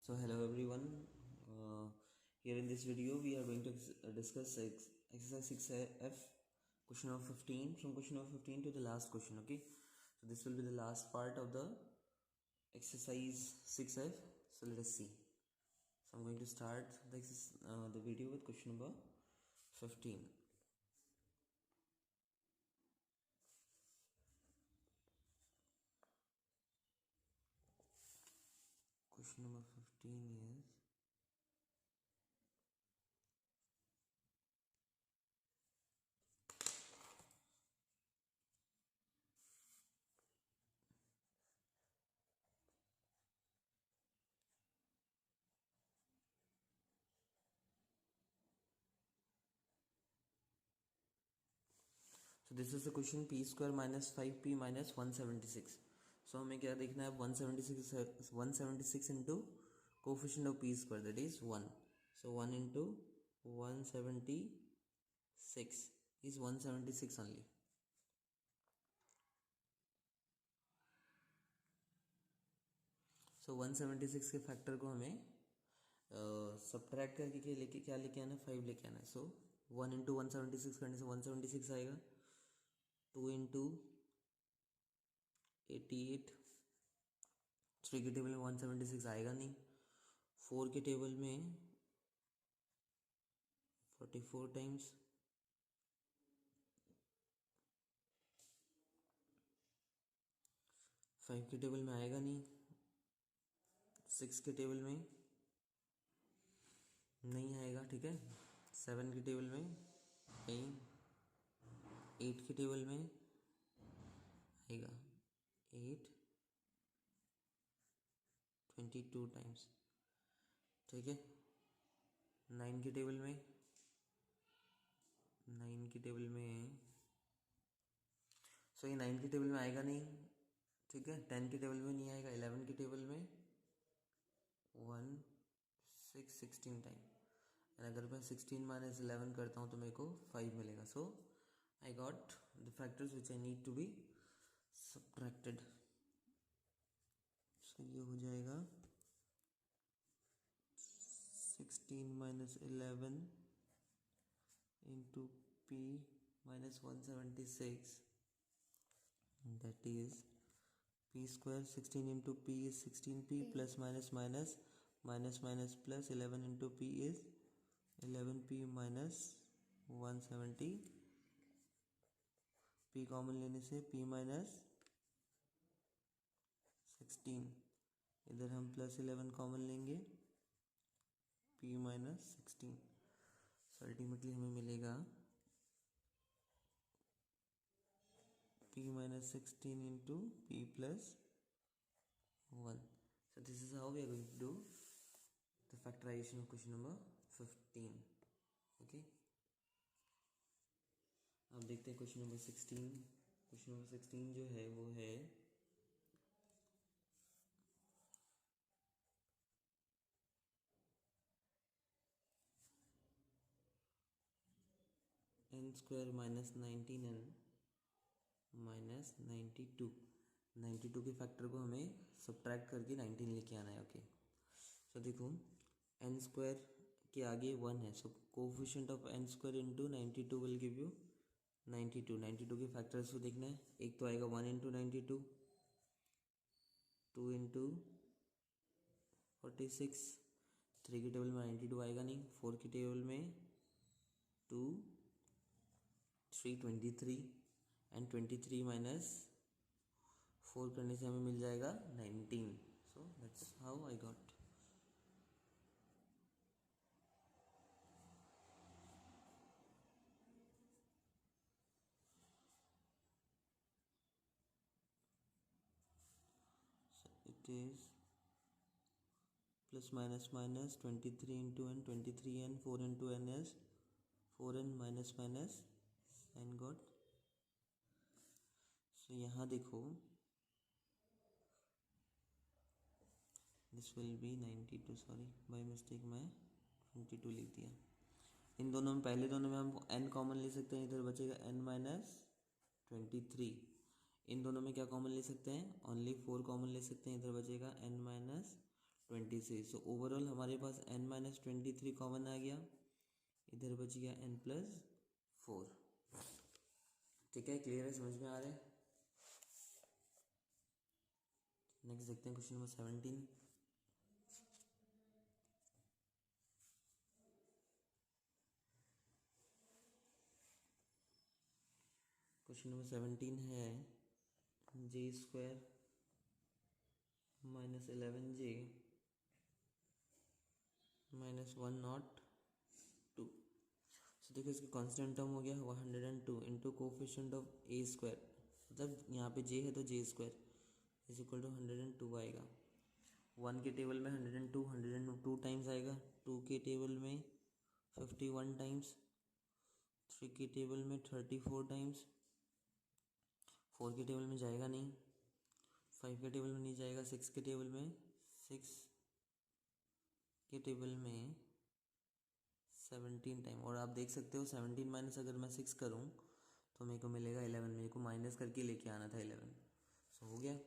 So hello everyone. Here in this video we are going to discuss exercise 6F, question number 15, from question number 15 to the last question. Okay, so this will be the last part of the exercise 6F. So let us see. So I'm going to start the video with question number 15. Question number 15 is, so this is the question, p square minus 5p minus 176. So हमें क्या देखना है, 176 into coefficient of p square, that is 1. So 1 into 176 is 176 only. So 176 के factor को हमें subtract करके क्या लेके आना है, 5 लेके आना है. सो 1 into 176 करने से 176 आएगा. 2 into 88, 3 के टेबल में 176 आएगा नहीं. 4 के टेबल में 44 टाइम्स, 5 के टेबल में आएगा नहीं. 6 के टेबल में नहीं आएगा, ठीक है. 7 के टेबल में नहीं. 8 के टेबल में आएगा 8 22 टाइम्स, ठीक है. 9 के टेबल में 9 के टेबल में ये 9 के टेबल में आएगा नहीं, ठीक है. 10 के टेबल में नहीं आएगा. 11 के टेबल में 16 टाइम. एंड अगर मैं 16 माइनस 11 करता हूँ तो मेरे को 5 मिलेगा. So I got the factors which I need to be subtracted. So ये हो जाएगा 16 minus 11 into p minus 176, that is p square. 16 into p is 16p, plus minus minus minus minus plus 11 into p is 11p minus 170. p common लेने से p minus 16, इधर हम plus 11 common लेंगे, p minus 16. So ultimately हमें मिलेगा p minus 16 into p plus 1. So this is how we are going to do the factorization of question number 15. Okay. अब देखते हैं क्वेश्चन नंबर 16. क्वेश्चन नंबर 16 जो है वो है n square minus 19n minus 92 के फैक्टर को हमें सब्ट्रैक्ट करके 19 लेके आना है. ओके. सो देखो, n स्क्वायर के आगे 1 है. So coefficient of n square into 92 will give you 92 के फैक्टर्स को देखना है. एक तो आएगा 1 इंटू 92, 2 इंटू 46. 3 के टेबल में 92 आएगा नहीं. 4 के टेबल में 2 3 23, एंड 23 माइनस 4 करने से हमें मिल जाएगा 19. So that's how I got. So it is plus minus minus 23 into n, 23n, 4 into n is 4n minus minus n got. सो यहाँ देखो, this will be 92. Sorry, by mistake मैं 22 लिख दिया. इन दोनों में, पहले दोनों में हम n कॉमन ले सकते हैं. इधर बचेगा n माइनस 23. इन दोनों में क्या कॉमन ले सकते हैं, ओनली 4 कॉमन ले सकते हैं. इधर बचेगा n माइनस 26। सो ओवरऑल हमारे पास n-23 कॉमन आ गया, इधर बच गया n+4। ठीक है, क्लियर है, समझ में आ रहा है। नेक्स्ट देखते हैं क्वेश्चन नंबर 17। क्वेश्चन नंबर 17 है j² - 11j - 102। सो देखो इसका कांस्टेंट टर्म हो गया 102 इंटू कोफिशिएंट ऑफ a², मतलब यहाँ पे j है तो j² इज इक्वल टू 102 आएगा। 1 के टेबल में 102 टाइम्स आएगा, 2 के टेबल में 51 टाइम्स, 3 के टेबल में 34 टाइम्स, 4 के टेबल में जाएगा नहीं, 5 के टेबल में नहीं जाएगा, 6 के टेबल में 6 के टेबल में 17 टाइम। और आप देख सकते हो 17 माइनस अगर मैं 6 करूँ तो मेरे को मिलेगा 11, मेरे को माइनस करके लेके आना था 11। सो हो गया।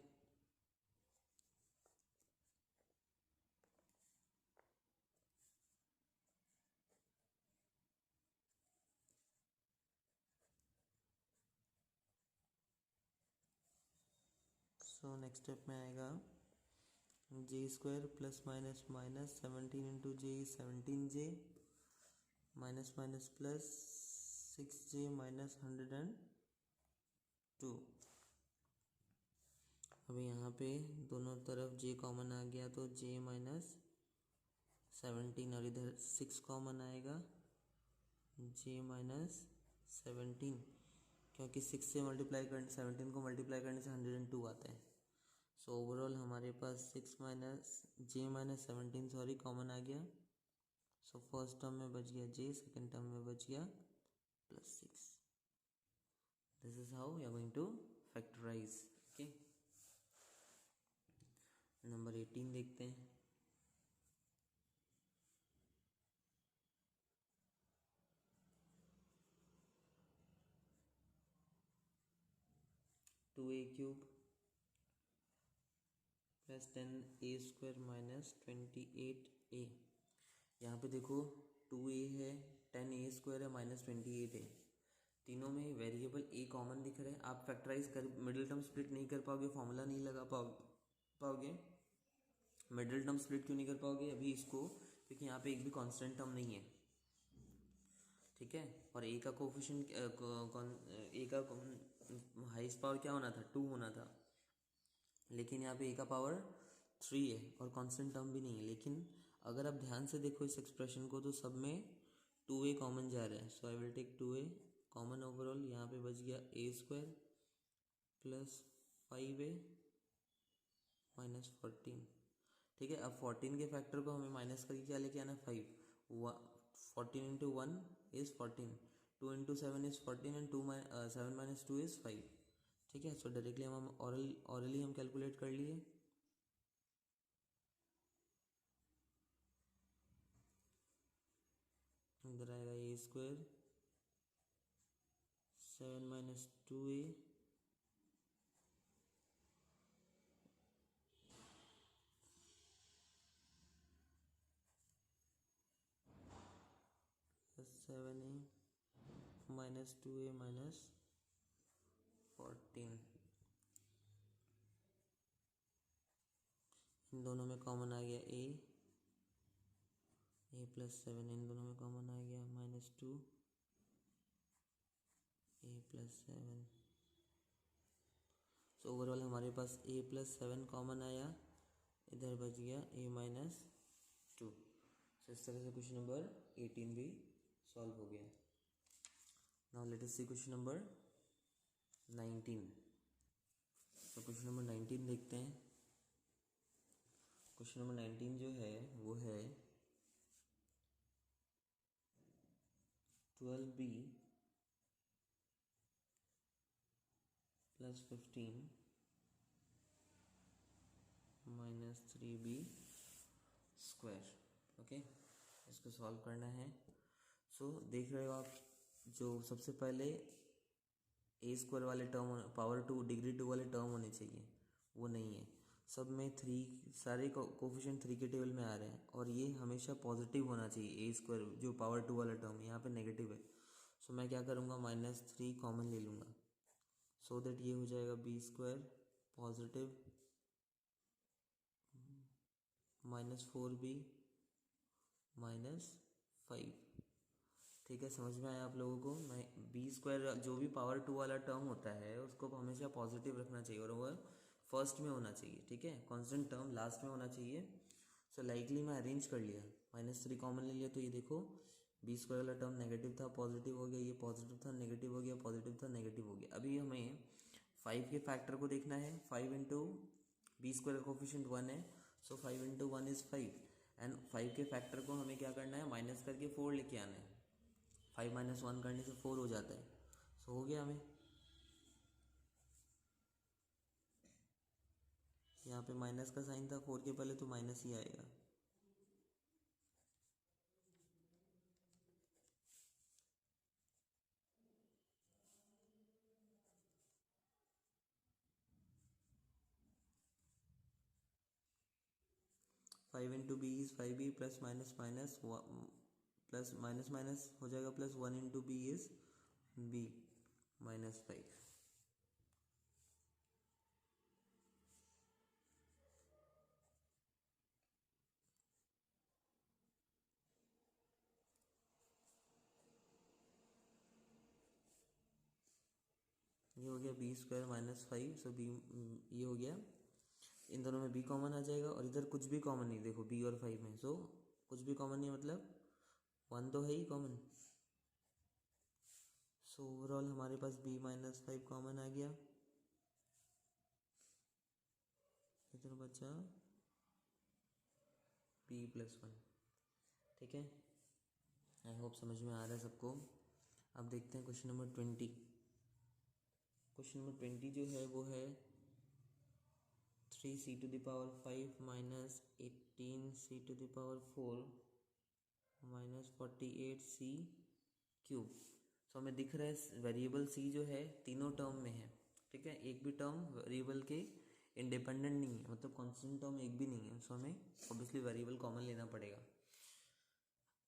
सो नेक्स्ट स्टेप में आएगा j² plus minus minus 17 into j 17j minus minus plus 6j minus 102। अभी यहाँ पे दोनों तरफ j कॉमन आ गया तो j माइनस 17, और इधर 6 कॉमन आएगा j माइनस 17, क्योंकि 6 से मल्टीप्लाई करने 17 को मल्टीप्लाई करने से 102 आता है। सो ओवरऑल हमारे पास 6 minus j minus 17 sorry common आ गया। सो फर्स्ट टर्म में बच गया j, सेकेंड टर्म में बच गया +6। This is how we are going to factorise. Okay, number 18 देखते हैं। Two a cube plus 10a² minus 28a। यहाँ पे देखो 2a है, 10a² है, माइनस 28 है, तीनों में वेरिएबल a कॉमन दिख रहा है। आप फैक्टराइज कर मिडिल टर्म स्प्लिट नहीं कर पाओगे, फॉर्मूला नहीं लगा पाओगे। मिडिल टर्म स्प्लिट क्यों नहीं कर पाओगे अभी इसको, क्योंकि यहाँ पे एक भी कांस्टेंट टर्म नहीं है। ठीक है, और a का कोफिशिएंट a का हाईएस्ट पावर क्या होना था, 2 होना था, लेकिन यहाँ पे a का पावर 3 है और कांस्टेंट टर्म भी नहीं है। लेकिन अगर आप ध्यान से देखो इस एक्सप्रेशन को तो सब में 2a कॉमन जा रहा है। So I will take 2a common overall. यहाँ पे बच गया a² प्लस 5a माइनस 14। ठीक है, अब 14 के फैक्टर को हमें माइनस करके क्या लेके आना, 5। 14 into 1 is 14, 2 into 7 is 14 and 7 minus 2 is 5। ठीक है, सो डायरेक्टली हम ऑरली हम कैलकुलेट कर लिए। इधर आएगा a² 7 minus 2a plus 7a minus 2a minus 14। इन दोनों में कॉमन आ गया a प्लस 7, इन दोनों में कॉमन आ गया minus 2 a plus 7। So overall हमारे पास a प्लस 7 कॉमन आया, इधर बच गया a माइनस 2। सो इस तरह से क्वेश्चन नंबर 18 भी सॉल्व हो गया। नाउ लेट अस सी क्वेश्चन नंबर 19। तो क्वेश्चन नंबर 19 देखते हैं। क्वेश्चन नंबर 19 जो है वो है 12b plus 15 minus 3b square. Okay, इसको सॉल्व करना है। सो देख रहे हो आप, जो सबसे पहले a² वाले टर्म पावर 2 डिग्री 2 वाले टर्म होने चाहिए, वो नहीं है। सब में थ्री, सारे कोफिशिएंट थ्री के टेबल में आ रहे हैं और ये हमेशा पॉजिटिव होना चाहिए। ए स्क्वायर जो पावर टू वाला टर्म यहाँ पे नेगेटिव है, सो मैं क्या करूँगा -3 कॉमन ले लूँगा, सो दैट ये हो जाएगा बी स्क्वायर पॉजिटिव -4b -5। ठीक है, समझ में आया आप लोगों को? मैं बी स्क्वायर जो भी पावर टू वाला टर्म होता है उसको हमेशा पॉजिटिव रखना चाहिए और वह फर्स्ट में होना चाहिए। ठीक है, कांस्टेंट टर्म लास्ट में होना चाहिए। सो लाइकली मैं अरेंज कर लिया, -3 कॉमन ले लिया, तो ये देखो बी स्क्वायर वाला टर्म नेगेटिव था पॉजिटिव हो गया, ये पॉजिटिव था नेगेटिव हो गया, पॉजिटिव था नेगेटिव हो गया। अभी हमें 5 के फैक्टर को देखना है। 5 इंटू बी स्क्वायर का कोफिशिएंट 1 है, सो 5 इंटू 1 इज़ 5 एंड 5 के फैक्टर को हमें क्या करना है, माइनस करके 4 लेके आना है। 5 - 1 करने से 4 हो जाता है, सो हो गया हमें। यहाँ पे माइनस का साइन था 4 के पहले, तो माइनस ही आएगा। Five into b is 5b plus minus minus plus minus minus हो जाएगा plus 1 into b is b -5। ये हो गया बी स्क्वायर -5, सो बी ये हो गया। इन दोनों में बी कॉमन आ जाएगा और इधर कुछ भी कॉमन नहीं, देखो बी और 5 में, सो कुछ भी कॉमन नहीं, मतलब 1 तो है ही कॉमन। सो ओवरऑल हमारे पास b -5 कॉमन आ गया। इधर बचा b +1। ठीक है, आई होप समझ में आ रहा है सबको। अब देखते हैं क्वेश्चन नंबर 20। क्वेश्चन नंबर 20 जो है वो है 3c to the power 5 minus 18c to the power 4 minus 48c cube. So हमें दिख रहा है वेरिएबल c जो है तीनों टर्म में है। ठीक है, एक भी टर्म वेरिएबल के इंडिपेंडेंट नहीं है, मतलब कांस्टेंट टर्म एक भी नहीं है, सो हमें ऑब्वियसली वेरिएबल कॉमन लेना पड़ेगा।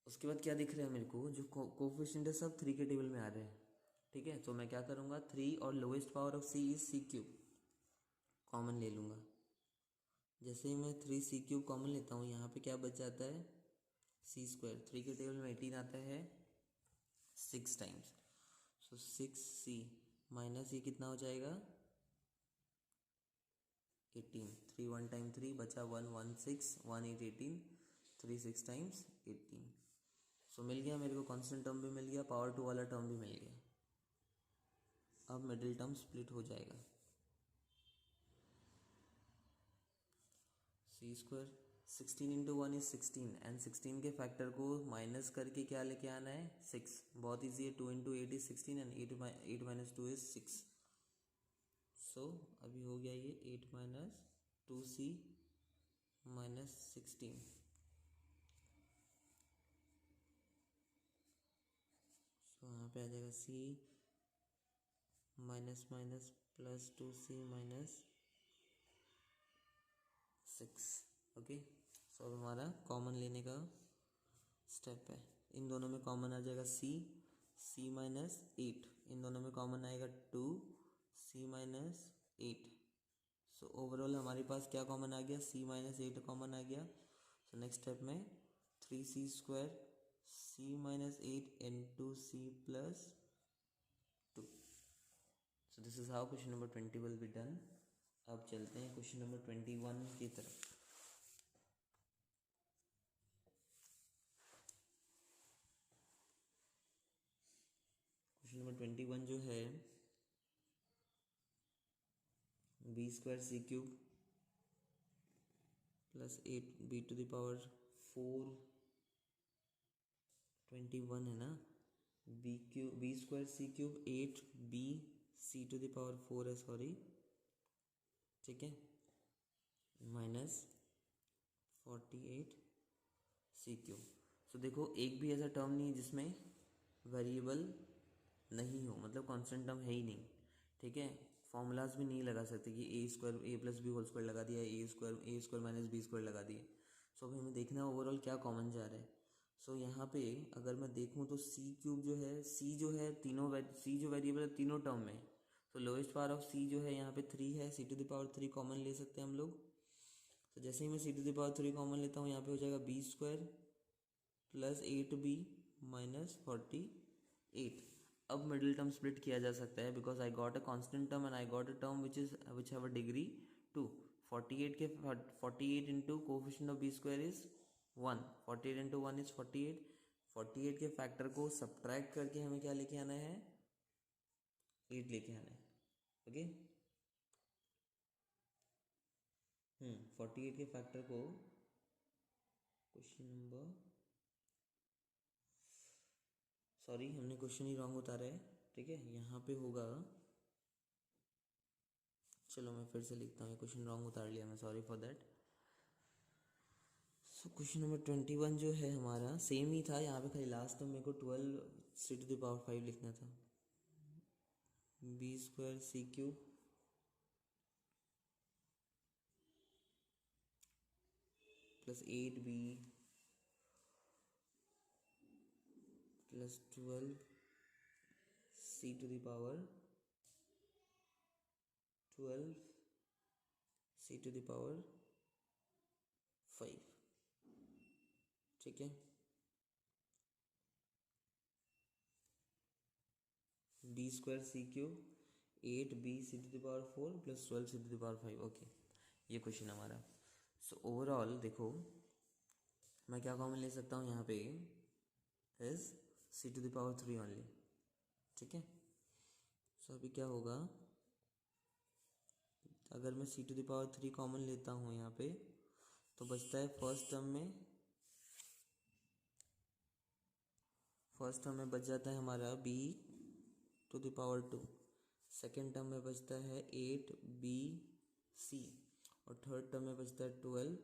उसके बाद क्या दिख रहा है मेरे को, जो कोफिशिएंट है सब 3 के टेबल में आ रहे हैं। ठीक है, तो मैं क्या करूँगा 3 और lowest power of c is c cube, common ले लूँगा। जैसे ही मैं 3c³ कॉमन लेता हूँ, यहाँ पे क्या बच जाता है c²। 3 के टेबल में 18 आता है 6 टाइम्स, सो 6c माइनस ये कितना हो जाएगा 18। 3 1 टाइम 3 बचा 1 1 6 1 8 18 3 6 टाइम्स 18। सो मिल गया मेरे को, कांस्टेंट टर्म भी मिल गया, पावर टू वाला टर्म भी मिल गया। अब मिडिल टर्म स्प्लिट हो जाएगा, c²। 16 इंटू 1 इज 16 एंड 16 के फैक्टर को माइनस करके क्या लेके आना है 6। बहुत ईजी है, 2 into 8 is 16 and 8 minus 2 is 6। सो अभी हो गया ये 8 माइनस 2c माइनस 16। सो यहाँ पे आ जाएगा c minus minus plus 2c minus 6। Okay, so अब हमारा कॉमन लेने का स्टेप है। इन दोनों में कॉमन आ जाएगा c माइनस 8, इन दोनों में कॉमन आएगा 2c माइनस 8। सो ओवरऑल हमारे पास क्या कॉमन आ गया, c माइनस 8 कॉमन आ गया। सो नेक्स्ट स्टेप में 3c² c minus 8 into c plus 2। So this is how question number 20 will be done. अब चलते हैं क्वेश्चन नंबर 21 की तरफ। क्वेश्चन नंबर 21 जो है b² c³ plus 8b to the power 4 21 है ना, b² c³ 8b c to the power 4 है, सॉरी। ठीक है, माइनस 48 c³। सो देखो एक भी ऐसा टर्म नहीं है जिसमें वेरिएबल नहीं हो, मतलब कांस्टेंट टर्म है ही नहीं। ठीक है, फॉर्मूलाज भी नहीं लगा सकते कि ए स्क्वायर ए प्लस बी होल स्क्वायर लगा दिया, ए स्क्वायर माइनस बी स्क्वायर लगा दिए। सो अभी हमें देखना है ओवरऑल क्या कॉमन जा रहा है। सो यहाँ पे अगर मैं देखूँ तो सी क्यूब जो है, सी जो है सी जो वेरिएबल है तीनों टर्म में, तो लोएस्ट पावर ऑफ सी जो है यहाँ पे 3 है, सी टू द पावर 3 कॉमन ले सकते हैं हम लोग। तो जैसे ही मैं c to the power 3 common लेता हूँ, यहाँ पे हो जाएगा B square plus 8b minus 48। अब मिडिल टर्म स्प्लिट किया जा सकता है because I got a constant term and I got a term which have a degree 2। 48 into coefficient of b square is 1, 48 into 1 is 48। 48 के factor को subtract करके हमें क्या लेके आना है, 8 लेके आना है। ओके 48 के फैक्टर को, क्वेश्चन नंबर, सॉरी हमने क्वेश्चन ही रॉन्ग उतारा है, ठीक है। यहाँ पे होगा, चलो मैं फिर से लिखता हूँ, क्वेश्चन रॉन्ग उतार लिया मैं, sorry for that. So question number 21 जो है हमारा सेम ही था, यहाँ पे खाली लास्ट में मेरे को 12 सी टू द पावर 5 लिखना था। B square c cube plus 8b plus 12 c to the power 12 c to the power 5, ठीक है। B square c cube 8b c to the power 4 plus 12 c to the power 5, okay ये question हमारा। So overall देखो मैं क्या common ले सकता हूँ यहाँ पे, is c to the power 3 only, ठीक है। सो अभी क्या होगा, अगर मैं c to the power 3 common लेता हूँ यहाँ पे, तो बचता है फर्स्ट टर्म में बच जाता है हमारा b to the power 2, second term में बचता है 8bc और थर्ड टर्म में बचता है 12c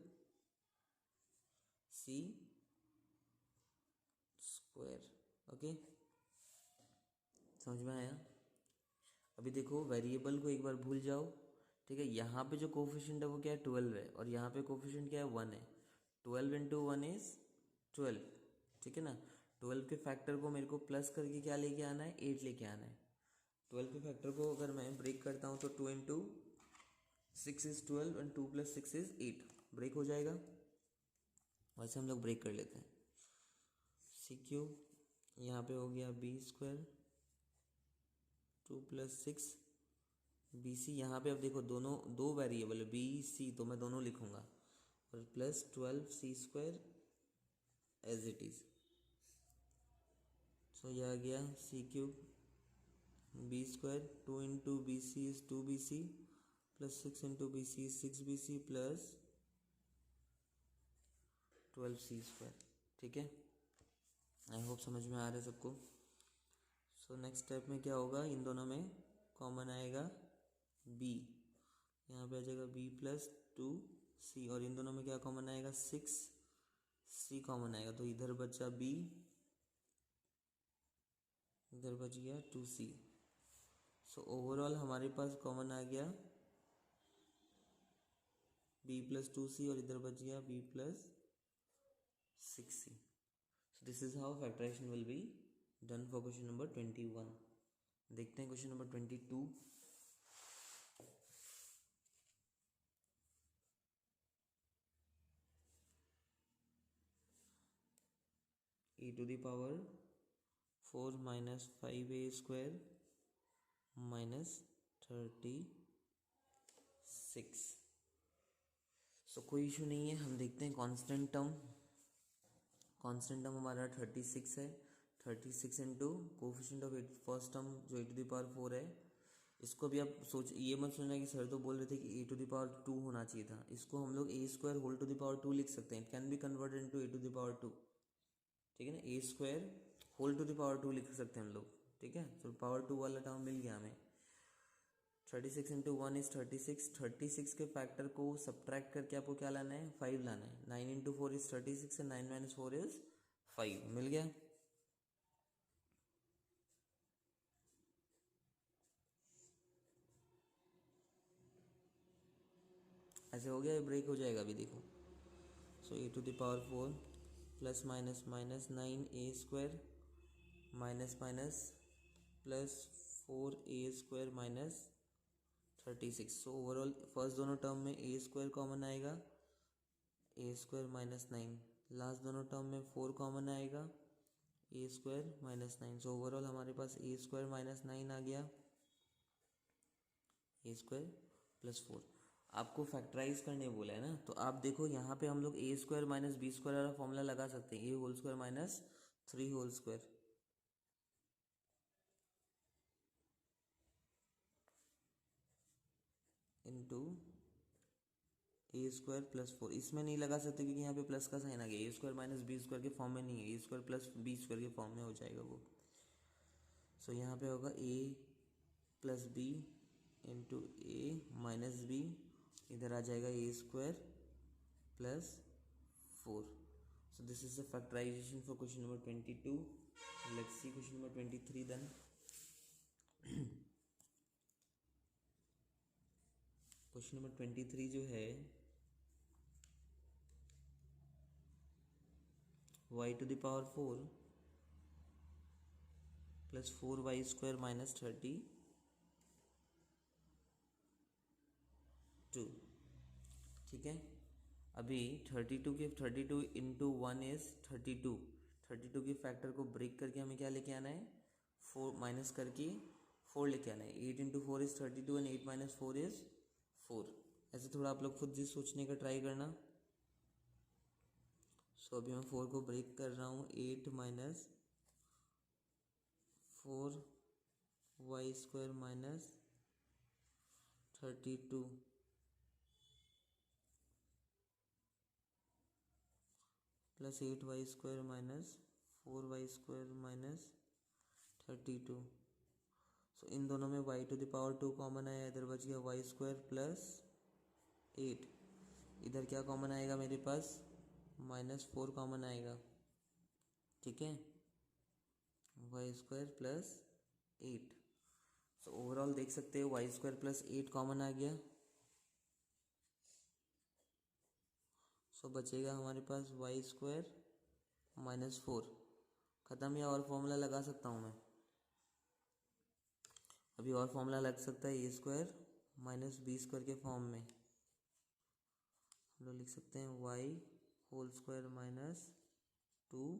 स्क्वायर। ओके समझ में आया। अभी देखो वेरिएबल को एक बार भूल जाओ, ठीक है। यहाँ पे जो कोफिशिएंट है वो क्या है, 12 है, और यहाँ पे कोफिशिएंट क्या है, 1 है। 12 इंटू 1 इज 12, ठीक है ना। 12 के फैक्टर को मेरे को प्लस करके क्या लेके आना है, 8 लेके आना है। 12 के फैक्टर को अगर मैं ब्रेक करता हूँ तो 2 into 6 is 12 and 2 plus 6 is 8, break हो जाएगा। वैसे हम लोग ब्रेक कर लेते हैं। सी क्यूब यहाँ पे हो गया b square 2 plus 6 b c, यहाँ पे अब देखो दोनों दो वेरिएबल है बी सी, तो मैं दोनों लिखूंगा, और plus 12 c square as it is. So यह आ गया c cube b square 2 into b c is 2bc plus 6 into b c is 6bc plus 12c square, ठीक है। आई होप समझ में आ रहा है सबको। सो नेक्स्ट स्टेप में क्या होगा, इन दोनों में कॉमन आएगा b, यहाँ पे आ जाएगा b प्लस 2c, और इन दोनों में क्या कॉमन आएगा, 6c कॉमन आएगा, तो इधर बचा b, इधर बच गया 2c। सो ओवरऑल हमारे पास कॉमन आ गया b प्लस 2c, और इधर बच गया b plus 6c। So this is how factorisation will be done for question number 21। देखते हैं question number 22। e to the power 4 minus 5a square minus 36। So कोई इशू नहीं है, हम देखते हैं कांस्टेंट टर्म हमारा 36 है। 36 into coefficient of first term जो ए टू द पावर 4 है, इसको भी आप सोच, ये मत सोचना कि सर तो बोल रहे थे कि ए टू द पावर 2 होना चाहिए था, इसको हम लोग a square whole to the power 2 लिख सकते हैं। It can be converted into a to the power 2, ठीक है ना। A square whole to the power 2 लिख सकते हैं हम लोग, ठीक है। तो पावर 2 वाला टर्म मिल गया हमें। 36 इंटू 1 इज 36। 36 के फैक्टर को सब्ट्रैक्ट करके आपको क्या लाना है, 5 लाना है। 9 into 4 is 36 and 9 minus 4 is 5, मिल गया। ऐसे हो गया, ये ब्रेक हो जाएगा अभी देखो। So a to the power 4 plus minus minus 9a² minus minus plus 4a² minus 36। So overall first दोनों टर्म में a² कॉमन आएगा, a² माइनस 9, लास्ट दोनों टर्म में 4 कॉमन आएगा, a² माइनस 9। सो ओवरऑल हमारे पास a² माइनस 9 आ गया, a² plus 4। आपको factorise करने बोला है ना, तो आप देखो यहाँ पे हम लोग a² माइनस b² वाला फॉर्मूला लगा सकते हैं, a whole square minus 3 whole square into a² plus 4। इसमें नहीं लगा सकते क्योंकि यहाँ पे प्लस का साइन आ गया, a² माइनस b² के फॉर्म में नहीं है, a² प्लस b² के फॉर्म में हो जाएगा वो। सो यहाँ पे होगा a plus b into a minus b, इधर आ जाएगा a² plus 4। So this is the factorisation for question number 22। Let's see question number 23 then. Question number 23 जो है, y to the power 4 plus 4y² minus 32। ठीक है, अभी 32 into 1 is 32। 32 के factor को ब्रेक करके हमें क्या लेके आना है, 4 माइनस करके 4 लेके आना है। 8 into 4 is 32 and 8 minus 4 is 4। ऐसे थोड़ा आप लोग खुद से सोचने का ट्राई करना। सो अभी मैं 4 को ब्रेक कर रहा हूँ, 8 minus 4y² minus 32 plus 8y² minus 4y² minus 32। So इन दोनों में y to the power 2 common आया, इधर बच गया y² प्लस 8। इधर क्या कॉमन आएगा मेरे पास, माइनस 4 कॉमन आएगा। ठीक है, y² प्लस 8। सो ओवरऑल देख सकते हो y² प्लस 8 कॉमन आ गया। सो बचेगा हमारे पास y² माइनस 4। ख़त्म, या और फॉर्मूला लगा सकता हूँ मैं, अभी और फॉर्मूला लग सकता है a² माइनस b² के फॉर्म में। हम लोग लिख सकते हैं y whole square minus 2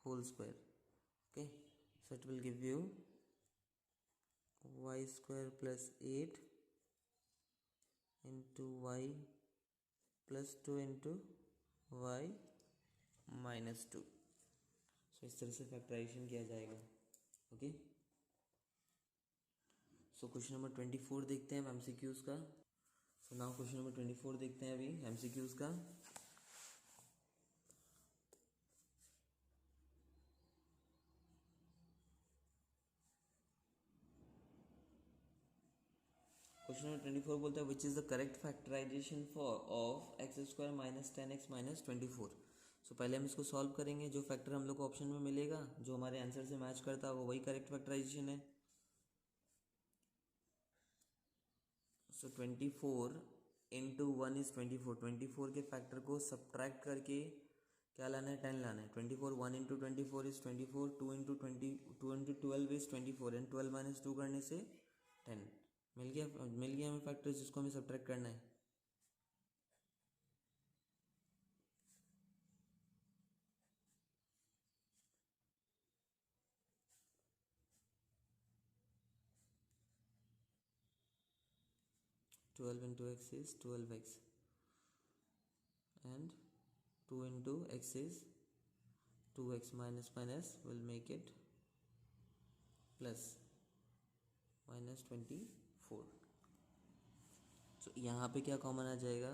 whole square. Okay, so it will give you y² plus 8 into y plus 2 into y minus 2। So इस तरह से फैक्टराइजेशन किया जाएगा। ओके, सो क्वेश्चन नंबर 24 देखते हैं MCQs का। सो नाउ क्वेश्चन नंबर 24 देखते हैं अभी MCQs का। क्वेश्चन नंबर 24 बोलता है which is the correct factorisation for of x² minus 10x minus 24। So पहले हम इसको सॉल्व करेंगे, जो फैक्टर हम लोग को ऑप्शन में मिलेगा जो हमारे आंसर से मैच करता है वो वही करेक्ट फैक्टराइजेशन है। सो 24 इंटू 1 इज 24। 24 के फैक्टर को सब्ट्रैक्ट करके क्या लाना है, 10 लाना है। 24 1 into 24 is 24, 2 into 12 is 24 and 12 minus 2 करने से 10। मिल गया हमें फैक्टर जिसको हमें सब्ट्रैक्ट करना है। Twelve into x is 12x and 2 into x is 2x minus minus will make it plus minus 24। so यहाँ पे क्या कॉमन आ जाएगा,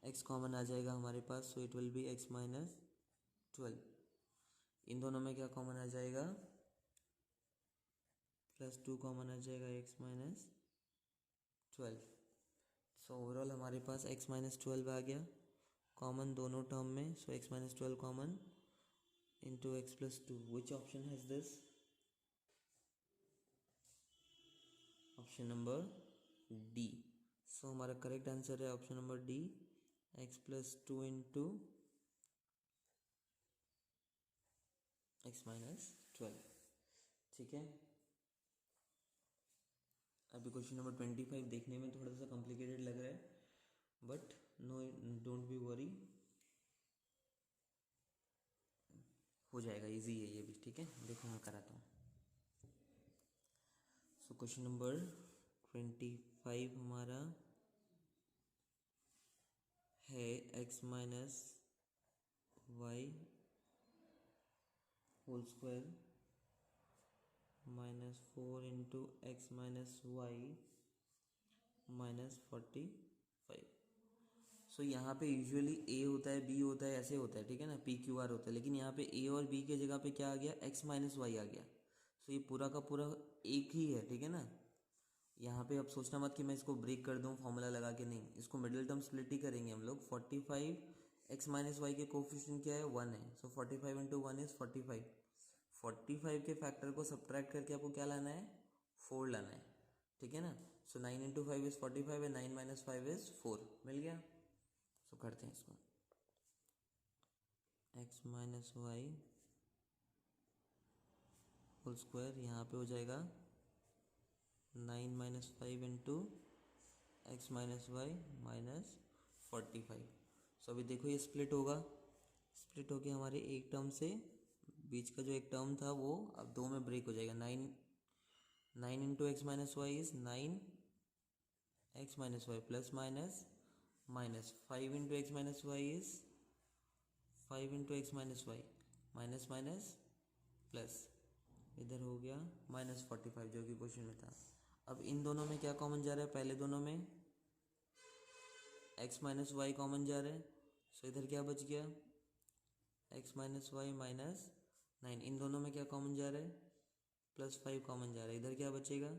x कॉमन आ जाएगा हमारे पास, so it will be x minus 12। इन दोनों में क्या कॉमन आ जाएगा, प्लस 2 कॉमन आ जाएगा x माइनस 12। सो ओवरऑल हमारे पास x माइनस 12 आ गया कॉमन दोनों टर्म में। सो x minus 12 common into x plus 2। Which option has this, option number D so हमारा करेक्ट आंसर है option number D, x plus 2 into x minus 12। ठीक है, अभी question number 25 देखने में थोड़ा सा कॉम्प्लिकेटेड लग रहा है, but no, don't be worry, हो जाएगा, इजी है ये भी। ठीक है, देखो मैं कराता हूँ। सो क्वेश्चन नंबर 25 हमारा है x minus y whole square minus 4 into x minus y minus 45। So यहाँ पे यूजुअली ए होता है, बी होता है, ऐसे होता है, ठीक है ना, पी क्यू आर होता है, लेकिन यहाँ पे ए और बी के जगह पे क्या आ गया, एक्स माइनस वाई आ गया। सो ये पूरा का पूरा एक ही है, ठीक है ना। यहाँ पे अब सोचना मत कि मैं इसको ब्रेक कर दूँ फॉर्मूला लगा के, नहीं, इसको मिडिल टर्म स्प्लिट ही करेंगे हम लोग। 45 एक्स माइनस वाई के कोफिशिएंट क्या है, 1 है। सो 45 इंटू 1 इज 45। 45 के फैक्टर को सब्ट्रैक्ट करके आपको क्या लाना है, 4 लाना है, ठीक है ना। सो 9 इंटू 5 इज 45 है, 9 माइनस 5 इज 4, मिल गया। सो करते हैं इसको, x minus y whole square, यहाँ पे हो जाएगा 9 minus 5 into x minus y minus 45। So अभी देखो ये स्प्लिट होगा, स्प्लिट होके हमारे एक टर्म से बीच का जो एक टर्म था वो अब 2 में ब्रेक हो जाएगा। 9 into x minus y is 9 x minus y plus minus minus 5 into x minus y is 5 into x minus y minus minus plus, इधर हो गया माइनस 45 जो कि क्वेश्चन में था। अब इन दोनों में क्या कॉमन जा रहा है, पहले दोनों में x माइनस वाई कॉमन जा रहा है। सो इधर क्या बच गया, x माइनस वाई माइनस 9। इन दोनों में क्या कॉमन जा रहा है, प्लस 5 कॉमन जा रहा है। इधर क्या बचेगा,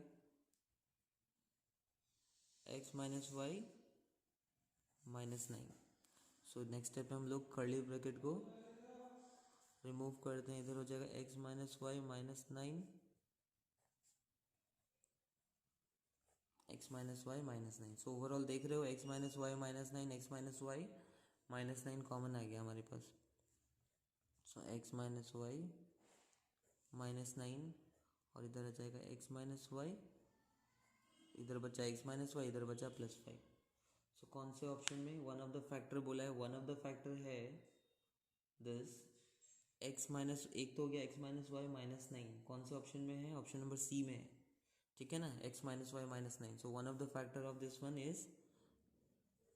x minus y minus 9। So next step में हम लोग कर्ली ब्रैकेट को रिमूव करते हैं, इधर हो जाएगा x minus y minus 9 x minus y minus 9। So overall देख रहे हो x minus y minus 9, x minus y minus 9 common आ गया हमारे पास। So x minus y minus 9 और इधर आ जाएगा x माइनस वाई, इधर बचा x माइनस वाई, इधर बचा प्लस 5। सो कौन से ऑप्शन में वन ऑफ द फैक्टर बोला है, वन ऑफ द फैक्टर है दिस x माइनस, एक तो हो गया x माइनस वाई माइनस 9, कौन से ऑप्शन में है, ऑप्शन नंबर सी में है, ठीक है ना, x minus y minus 9। So one of the factor of this one is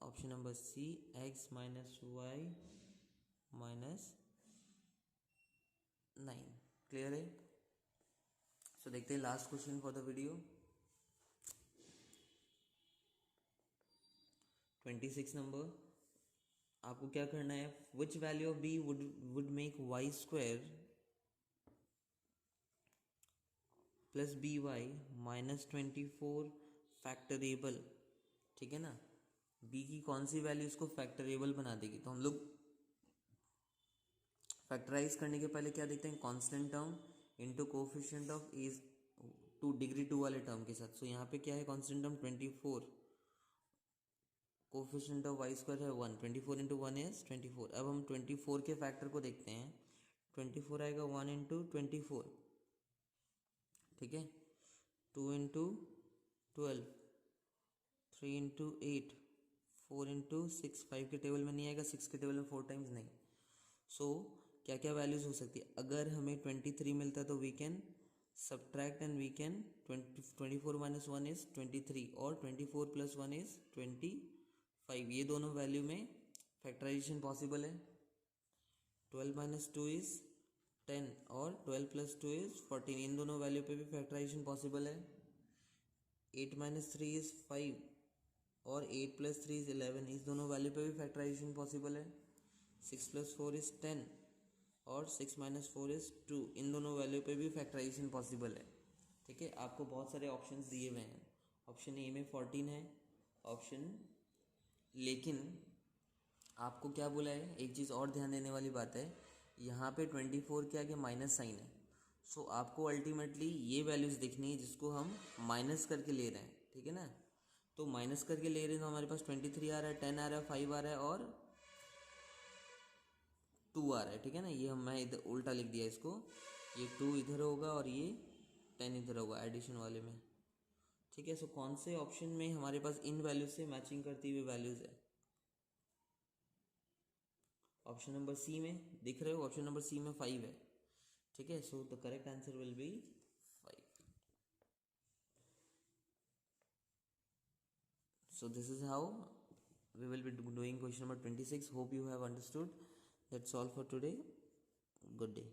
option number C, x minus y minus 9। Clear है। सो देखते हैं last question for the video. 26 number, आपको क्या करना है, which value of b would make y square plus b y minus 24 factorable, ठीक है ना। b की कौन सी वैल्यू इसको फैक्टरेबल बना देगी, तो हम लोग फैक्टराइज करने के पहले क्या देखते हैं, constant term into coefficient of A two degree 2 वाले टर्म के साथ। सो यहाँ पे क्या है, constant term 24, coefficient of y square है 1, 24 इंटू 1 इज 24। अब हम 24 के फैक्टर को देखते हैं, 24 आएगा 1 इंटू 24, ठीक है, 2 इंटू 12, 3 इंटू 8, 4 इंटू 6, 5 के टेबल में नहीं आएगा, 6 के टेबल में 4 टाइम्स नहीं। सो क्या क्या वैल्यूज हो सकती है, अगर हमें 23 मिलता है तो we can subtract and we can 24 minus 1 is 23 और 24 प्लस 1 इज 25, ये दोनों वैल्यू में फैक्टराइजेशन पॉसिबल है। 12 माइनस 2 इज 10 और 12 प्लस 2 इज 14, इन दोनों वैल्यू पे भी फैक्टराइजेशन पॉसिबल है। 8 माइनस 3 इज 5 और 8 प्लस 3 इज 11, इस दोनों वैल्यू पे भी फैक्टराइजेशन पॉसिबल है। 6 प्लस 4 इज 10 और 6 माइनस 4 इज 2, इन दोनों वैल्यू पे भी फैक्टराइजेशन पॉसिबल है, ठीक है। आपको बहुत सारे ऑप्शंस दिए हुए हैं, ऑप्शन ए में 14 है ऑप्शन, लेकिन आपको क्या बोला है, एक चीज़ और ध्यान देने वाली बात है, यहाँ पे 24 के आगे माइनस साइन है। सो आपको अल्टीमेटली ये वैल्यूज़ देखनी है जिसको हम माइनस करके ले रहे हैं, ठीक है ना। तो माइनस करके ले रहे हैं तो हमारे पास 23 आ रहा है, 10 आ रहा है, 5 आ रहा है और 2 आ रहा है, ठीक है ना। ये मैं इधर उल्टा लिख दिया इसको, ये 2 इधर होगा और ये 10 इधर होगा एडिशन वाले में, ठीक है। सो कौन से ऑप्शन में हमारे पास इन वैल्यूज से मैचिंग करती हुई वैल्यूज है? ऑप्शन नंबर सी में दिख रहे हो, ऑप्शन नंबर सी में 5 है, ठीक है। So the correct answer will be 5. So this is how we will be doing question number 26. Hope you have understood. That's all for today. Good day.